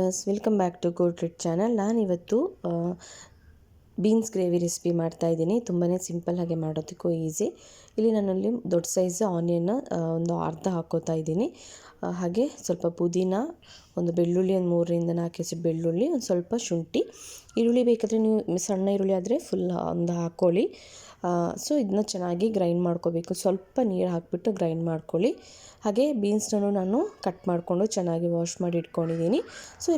Viewers, welcome back to good treat channel. ನಾನಿವತ್ತು beans gravy recipe ಮಾಡ್ತಾಯಿದ್ದೀನಿ. ತುಂಬಾ simple ಆಗಿ ಮಾಡೋದಕ್ಕೂ ಈಸಿ. ಇಲ್ಲಿ ನಾನಲ್ಲಿ ದೊಡ್ಡ ಸೈಜ್ ಆನಿಯನ್ನ ಒಂದು ಅರ್ಧ ಹಾಕ್ಕೋತಾ ಇದ್ದೀನಿ. ಹಾಗೆ ಸ್ವಲ್ಪ ಪುದೀನ, ಒಂದು ಬೆಳ್ಳುಳ್ಳಿ, ಒಂದು 3-4 ಎಸಳು ಬೆಳ್ಳುಳ್ಳಿ, ಒಂದು ಸ್ವಲ್ಪ ಶುಂಠಿ. ಈರುಳ್ಳಿ ಬೇಕಾದರೆ ನೀವು ಸಣ್ಣ ಈರುಳ್ಳಿ ಆದರೆ ಫುಲ್ ಒಂದು ಹಾಕ್ಕೊಳ್ಳಿ. ಸೊ ಇದನ್ನ ಚೆನ್ನಾಗಿ ಗ್ರೈಂಡ್ ಮಾಡ್ಕೋಬೇಕು. ಸ್ವಲ್ಪ ನೀರು ಹಾಕಿಬಿಟ್ಟು ಗ್ರೈಂಡ್ ಮಾಡ್ಕೊಳ್ಳಿ. ಹಾಗೆ ಬೀನ್ಸ್ನೂ ನಾನು ಕಟ್ ಮಾಡಿಕೊಂಡು ಚೆನ್ನಾಗಿ ವಾಶ್ ಮಾಡಿ ಇಟ್ಕೊಂಡಿದ್ದೀನಿ. ಸೊ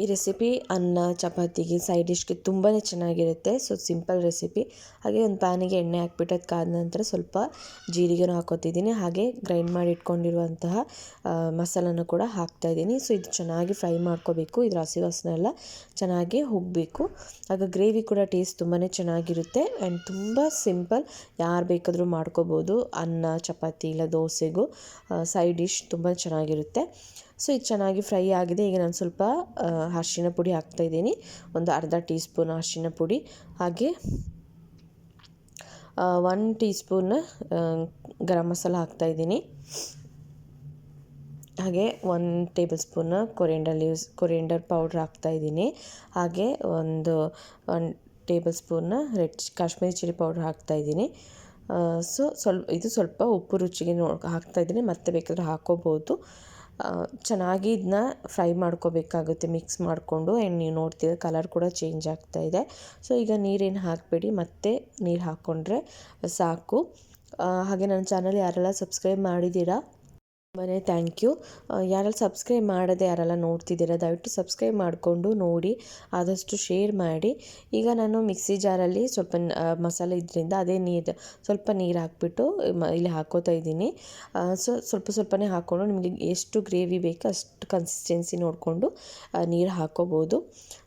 ಈ ರೆಸಿಪಿ ಅನ್ನ, ಚಪಾತಿಗೆ, ಸೈಡ್ ಡಿಶ್ಗೆ ತುಂಬಾ ಚೆನ್ನಾಗಿರುತ್ತೆ. So simple recipe. ಹಾಗೆ ಒಂದು ಪ್ಯಾನಿಗೆ ಎಣ್ಣೆ ಹಾಕ್ಬಿಟ್ಟು ಅದು ಕಾದ ನಂತರ ಸ್ವಲ್ಪ ಜೀರಿಗೆನೂ ಹಾಕೋತಿದ್ದೀನಿ. ಹಾಗೆ ಗ್ರೈಂಡ್ ಮಾಡಿ ಇಟ್ಕೊಂಡಿರುವಂತಹ ಮಸಾಲನೂ ಕೂಡ ಹಾಕ್ತಾಯಿದ್ದೀನಿ. ಸೊ ಇದು ಚೆನ್ನಾಗಿ ಫ್ರೈ ಮಾಡ್ಕೋಬೇಕು. ಇದ್ರ ಹಸಿ ವಾಸನೆ ಎಲ್ಲ ಚೆನ್ನಾಗಿ ಹೋಗಬೇಕು. ಆಗ ಗ್ರೇವಿ ಕೂಡ ಟೇಸ್ಟ್ ತುಂಬಾ ಚೆನ್ನಾಗಿರುತ್ತೆ ಆ್ಯಂಡ್ ತುಂಬ ಸಿಂಪಲ್. ಯಾರು ಬೇಕಾದರೂ ಮಾಡ್ಕೋಬೋದು. ಅನ್ನ, ಚಪಾತಿ ಇಲ್ಲ ದೋಸೆಗೂ ಸೈಡ್ ಡಿಶ್ ತುಂಬ ಚೆನ್ನಾಗಿರುತ್ತೆ. ಸೊ ಇದು ಚೆನ್ನಾಗಿ ಫ್ರೈ ಆಗಿದೆ. ಈಗ ನಾನು ಸ್ವಲ್ಪ ಅರಿಶಿಣ ಪುಡಿ ಹಾಕ್ತಾಯಿದ್ದೀನಿ. ಒಂದು ಅರ್ಧ ಟೀ ಸ್ಪೂನ್ ಅರಿಶಿಣ ಪುಡಿ, ಹಾಗೆ 1 ಟೀ ಸ್ಪೂನ್ ಗರಂ ಮಸಾಲ ಹಾಕ್ತಾಯಿದ್ದೀನಿ. ಹಾಗೆ 1 ಟೇಬಲ್ ಸ್ಪೂನ್ ಕೊರಿಯಂಡರ್ ಪೌಡ್ರ್ ಹಾಕ್ತಾಯಿದ್ದೀನಿ. ಹಾಗೆ ಒಂದು 1 table spoon Kashmiri chilli powder ಹಾಕ್ತಾಯಿದ್ದೀನಿ. ಸೊ ಸ್ವಲ್ಪ ಉಪ್ಪು ರುಚಿಗೆ ಹಾಕ್ತಾಯಿದ್ದೀನಿ. ಮತ್ತೆ ಬೇಕಾದರೆ ಹಾಕ್ಕೋಬೋದು. ಚೆನ್ನಾಗಿ ಇದನ್ನ ಫ್ರೈ ಮಾಡ್ಕೋಬೇಕಾಗುತ್ತೆ ಮಿಕ್ಸ್ ಮಾಡಿಕೊಂಡು. ಆ್ಯಂಡ್ ನೀವು ನೋಡ್ತೀರ ಕಲರ್ ಕೂಡ ಚೇಂಜ್ ಆಗ್ತಾಯಿದೆ. ಸೊ ಈಗ ನೀರೇನು ಹಾಕಬೇಡಿ, ಮತ್ತೆ ನೀರು ಹಾಕ್ಕೊಂಡ್ರೆ ಸಾಕು. ಹಾಗೆ ನನ್ನ ಚಾನಲ್ ಯಾರೆಲ್ಲ ಸಬ್ಸ್ಕ್ರೈಬ್ ಮಾಡಿದ್ದೀರಾ ತುಂಬಾ ಥ್ಯಾಂಕ್ ಯು. ಯಾರೆಲ್ಲ ಸಬ್ಸ್ಕ್ರೈಬ್ ಮಾಡದೆ ಯಾರೆಲ್ಲ ನೋಡ್ತಿದ್ದೀರಾ ದಯವಿಟ್ಟು ಸಬ್ಸ್ಕ್ರೈಬ್ ಮಾಡಿಕೊಂಡು ನೋಡಿ, ಆದಷ್ಟು ಶೇರ್ ಮಾಡಿ. ಈಗ ನಾನು ಮಿಕ್ಸಿ ಜಾರಲ್ಲಿ ಸ್ವಲ್ಪ ಮಸಾಲೆ ಇದರಿಂದ ಅದೇ ಸ್ವಲ್ಪ ನೀರು ಹಾಕ್ಬಿಟ್ಟು ಇಲ್ಲಿ ಹಾಕ್ಕೋತಾ ಇದ್ದೀನಿ. ಸೊ ಸ್ವಲ್ಪನೇ ಹಾಕ್ಕೊಂಡು ನಿಮಗೆ ಎಷ್ಟು ಗ್ರೇವಿ ಬೇಕೋ ಅಷ್ಟು ಕನ್ಸಿಸ್ಟೆನ್ಸಿ ನೋಡಿಕೊಂಡು ನೀರು ಹಾಕ್ಕೋಬೋದು.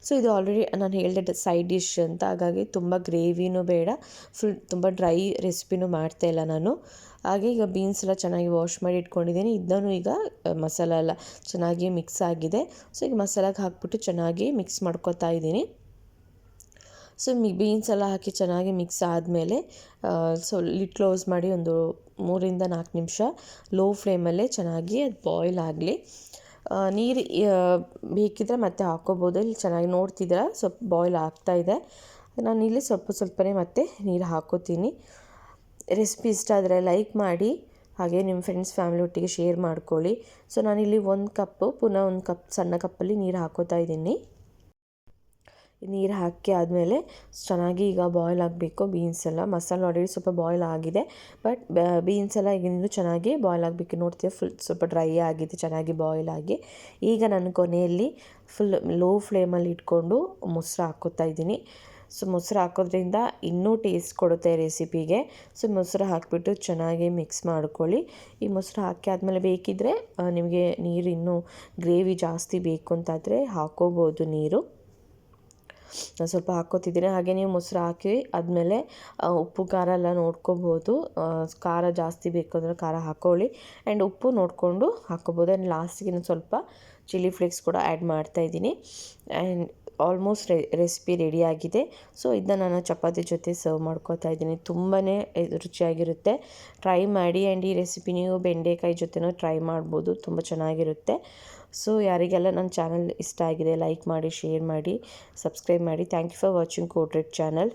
ಸೊ ಇದು ಆಲ್ರೆಡಿ ನಾನು ಹೇಳಿದೆ ಸೈಡ್ ಡಿಶ್ ಅಂತ, ಹಾಗಾಗಿ ತುಂಬ ಗ್ರೇವಿನೂ ಬೇಡ, ಫುಲ್ ತುಂಬ ಡ್ರೈ ರೆಸಿಪಿನೂ ಮಾಡ್ತಾಯಿಲ್ಲ ನಾನು. ಹಾಗೆ ಈಗ ಬೀನ್ಸ್ ಎಲ್ಲ ಚೆನ್ನಾಗಿ ವಾಶ್ ಮಾಡಿ ಇಟ್ಕೊಂಡಿದ್ದೀನಿ. ಇದನ್ನು ಈಗ ಮಸಾಲ ಎಲ್ಲ ಚೆನ್ನಾಗಿ ಮಿಕ್ಸ್ ಆಗಿದೆ. ಸೊ ಈಗ ಮಸಾಲಾಗೆ ಹಾಕ್ಬಿಟ್ಟು ಚೆನ್ನಾಗಿ ಮಿಕ್ಸ್ ಮಾಡ್ಕೊತಾ ಇದ್ದೀನಿ. ಸೊ ಬೀನ್ಸ್ ಎಲ್ಲ ಹಾಕಿ ಚೆನ್ನಾಗಿ ಮಿಕ್ಸ್ ಆದಮೇಲೆ ಲಿಡ್ ಕ್ಲೋಸ್ ಮಾಡಿ ಒಂದು 3-4 ನಿಮಿಷ ಲೋ ಫ್ಲೇಮಲ್ಲೇ ಚೆನ್ನಾಗಿ ಅದು ಬಾಯ್ಲ್ ಆಗಲಿ. ನೀರು ಬೇಕಿದ್ದರೆ ಮತ್ತೆ ಹಾಕ್ಕೋಬೋದು. ಇಲ್ಲಿ ಚೆನ್ನಾಗಿ ನೋಡ್ತಿದ್ದೀರಾ ಸ್ವಲ್ಪ ಬಾಯ್ಲ್ ಆಗ್ತಾಯಿದೆ. ನಾನಿಲ್ಲಿ ಸ್ವಲ್ಪನೇ ಮತ್ತೆ ನೀರು ಹಾಕ್ಕೋತೀನಿ. ರೆಸಿಪಿ ಇಷ್ಟ ಆದರೆ ಲೈಕ್ ಮಾಡಿ, ಹಾಗೆ ನಿಮ್ಮ ಫ್ರೆಂಡ್ಸ್ ಫ್ಯಾಮಿಲಿ ಒಟ್ಟಿಗೆ ಶೇರ್ ಮಾಡ್ಕೊಳ್ಳಿ. ಸೊ ನಾನಿಲ್ಲಿ 1 ಕಪ್ಪು ಪುನಃ 1 ಕಪ್ ಸಣ್ಣ ಕಪ್ಪಲ್ಲಿ ನೀರು ಹಾಕೋತಾ ಇದ್ದೀನಿ. ನೀರು ಹಾಕಿ ಆದಮೇಲೆ ಚೆನ್ನಾಗಿ ಈಗ ಬಾಯ್ಲ್ ಆಗಬೇಕು. ಬೀನ್ಸ್ ಎಲ್ಲ ಮಸಾಲೆ ಆಲ್ರೆಡಿ ಸ್ವಲ್ಪ ಬಾಯ್ಲ್ ಆಗಿದೆ, ಬಟ್ ಬೀನ್ಸ್ ಎಲ್ಲ ಈಗ ಇನ್ನೂ ಚೆನ್ನಾಗಿ ಬಾಯ್ಲ್ ಆಗಬೇಕು. ನೋಡ್ತೀವಿ ಫುಲ್ ಸ್ವಲ್ಪ ಡ್ರೈ ಆಗಿದೆ ಚೆನ್ನಾಗಿ ಬಾಯ್ಲ್ ಆಗಿ. ಈಗ ನಾನು ಕೊನೆಯಲ್ಲಿ ಫುಲ್ ಲೋ ಫ್ಲೇಮಲ್ಲಿ ಇಟ್ಕೊಂಡು ಮೊಸರು ಹಾಕ್ಕೋತಾ ಇದ್ದೀನಿ. ಸೊ ಮೊಸರು ಹಾಕೋದ್ರಿಂದ ಇನ್ನೂ ಟೇಸ್ಟ್ ಕೊಡುತ್ತೆ ರೆಸಿಪಿಗೆ. ಸೊ ಮೊಸರು ಹಾಕಿಬಿಟ್ಟು ಚೆನ್ನಾಗಿ ಮಿಕ್ಸ್ ಮಾಡ್ಕೊಳ್ಳಿ. ಈ ಮೊಸರು ಹಾಕಿ ಆದಮೇಲೆ ಬೇಕಿದ್ದರೆ ನಿಮಗೆ ನೀರು ಇನ್ನೂ ಗ್ರೇವಿ ಜಾಸ್ತಿ ಬೇಕು ಅಂತಾದರೆ ಹಾಕ್ಕೋಬೋದು ನೀರು. ನಾನು ಸ್ವಲ್ಪ ಹಾಕ್ಕೋತಿದ್ದೀನಿ. ಹಾಗೆ ನೀವು ಮೊಸರು ಹಾಕಿ ಆದಮೇಲೆ ಉಪ್ಪು ಖಾರ ಎಲ್ಲ ನೋಡ್ಕೋಬೋದು. ಖಾರ ಜಾಸ್ತಿ ಬೇಕು ಅಂದರೆ ಖಾರ ಹಾಕ್ಕೊಳ್ಳಿ, ಆ್ಯಂಡ್ ಉಪ್ಪು ನೋಡಿಕೊಂಡು ಹಾಕ್ಕೋಬೋದು. ಆ್ಯಂಡ್ ಲಾಸ್ಟಿಗೆ ನಾನು ಸ್ವಲ್ಪ ಚಿಲ್ಲಿ ಫ್ಲೇಕ್ಸ್ ಕೂಡ ಆ್ಯಡ್ ಮಾಡ್ತಾಯಿದ್ದೀನಿ. ಆ್ಯಂಡ್ ಆಲ್ಮೋಸ್ಟ್ ರೆಸಿಪಿ ರೆಡಿಯಾಗಿದೆ. ಸೊ ಇದನ್ನ ನಾನು ಚಪಾತಿ ಜೊತೆ ಸರ್ವ್ ಮಾಡ್ಕೋತಾ ಇದ್ದೀನಿ. ತುಂಬಾ ರುಚಿಯಾಗಿರುತ್ತೆ. ಟ್ರೈ ಮಾಡಿ. ಆ್ಯಂಡ್ ಈ ರೆಸಿಪಿ ನೀವು ಬೆಂಡೆಕಾಯಿ ಜೊತೆನೂ ಟ್ರೈ ಮಾಡ್ಬೋದು, ತುಂಬ ಚೆನ್ನಾಗಿರುತ್ತೆ. ಸೊ ಯಾರಿಗೆಲ್ಲ ನನ್ನ ಚಾನಲ್ ಇಷ್ಟ ಆಗಿದೆ ಲೈಕ್ ಮಾಡಿ, ಶೇರ್ ಮಾಡಿ, ಸಬ್ಸ್ಕ್ರೈಬ್ ಮಾಡಿ. Thank you for watching good treat channel.